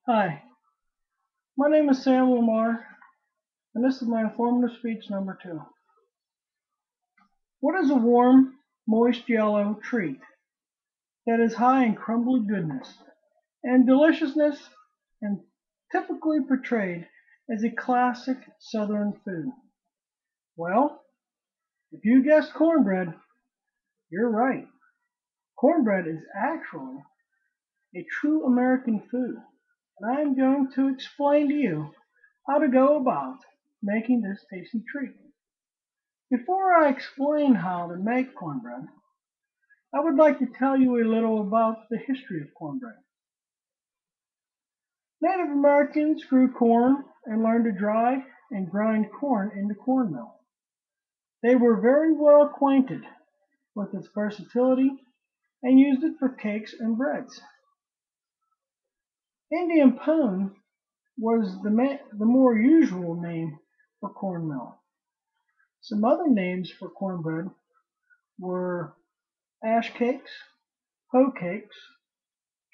Hi, my name is Sam Lamar, and this is my informative speech number 2. What is a warm, moist yellow treat that is high in crumbly goodness and deliciousness and typically portrayed as a classic Southern food? Well, if you guessed cornbread, you're right. Cornbread is actually a true American food, and I am going to explain to you how to go about making this tasty treat. Before I explain how to make cornbread, I would like to tell you a little about the history of cornbread. Native Americans grew corn and learned to dry and grind corn into cornmeal. They were very well acquainted with its versatility and used it for cakes and breads. Indian pone was the more usual name for cornmeal. Some other names for cornbread were ash cakes, hoe cakes,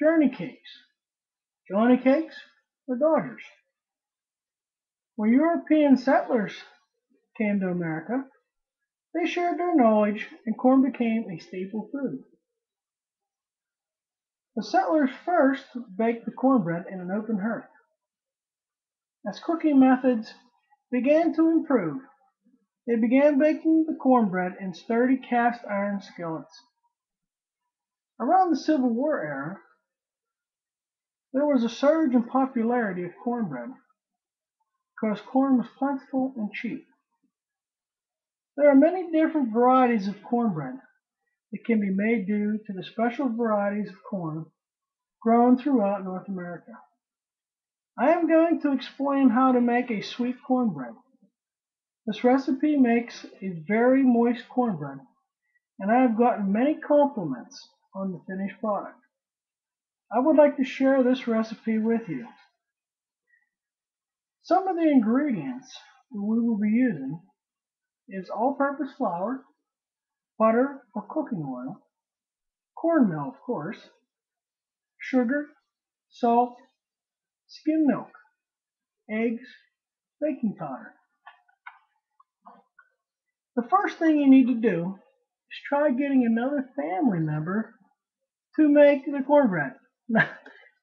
journey cakes, Johnny cakes, or Dodgers. When European settlers came to America, they shared their knowledge and corn became a staple food. The settlers first baked the cornbread in an open hearth. As cooking methods began to improve, they began baking the cornbread in sturdy cast iron skillets. Around the Civil War era, there was a surge in popularity of cornbread because corn was plentiful and cheap. There are many different varieties of cornbread that can be made due to the special varieties of corn grown throughout North America. I am going to explain how to make a sweet cornbread. This recipe makes a very moist cornbread, and I have gotten many compliments on the finished product. I would like to share this recipe with you. Some of the ingredients that we will be using is all-purpose flour, butter or cooking oil, cornmeal of course, sugar, salt, skim milk, eggs, baking powder. The first thing you need to do is try getting another family member to make the cornbread.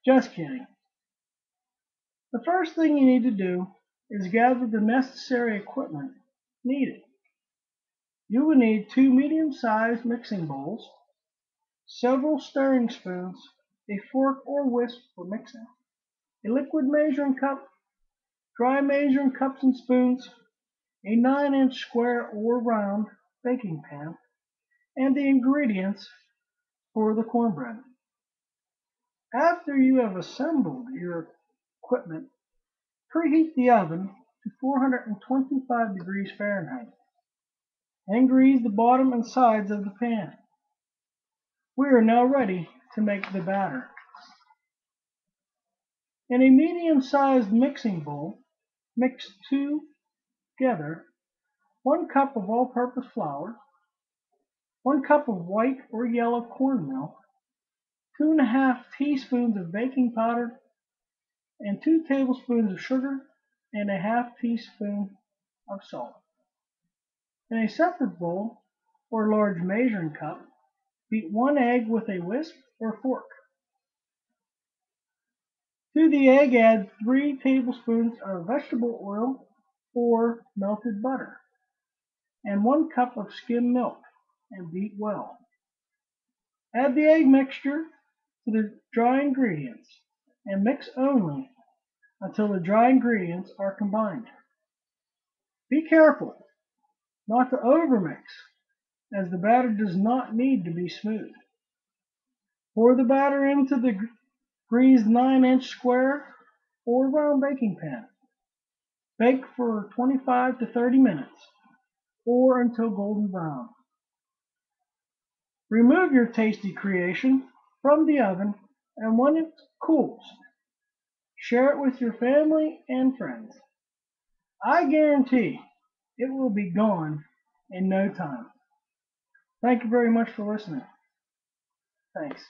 Just kidding. The first thing you need to do is gather the necessary equipment needed. You will need 2 medium-sized mixing bowls, several stirring spoons, a fork or whisk for mixing, a liquid measuring cup, dry measuring cups and spoons, a 9-inch square or round baking pan, and the ingredients for the cornbread. After you have assembled your equipment, preheat the oven to 425 degrees Fahrenheit and grease the bottom and sides of the pan. We are now ready to make the batter. In a medium-sized mixing bowl, mix together 1 cup of all-purpose flour, 1 cup of white or yellow cornmeal, 2½ teaspoons of baking powder, and 2 tablespoons of sugar and a ½ teaspoon of salt. In a separate bowl or large measuring cup, beat 1 egg with a whisk or fork. To the egg, add 3 tablespoons of vegetable oil or melted butter and 1 cup of skim milk and beat well. Add the egg mixture to the dry ingredients and mix only until the dry ingredients are combined. Be careful not to overmix, as the batter does not need to be smooth. Pour the batter into the greased 9-inch square or round baking pan. Bake for 25 to 30 minutes or until golden brown. Remove your tasty creation from the oven, and when it cools, share it with your family and friends. I guarantee it will be gone in no time. Thank you very much for listening. Thanks.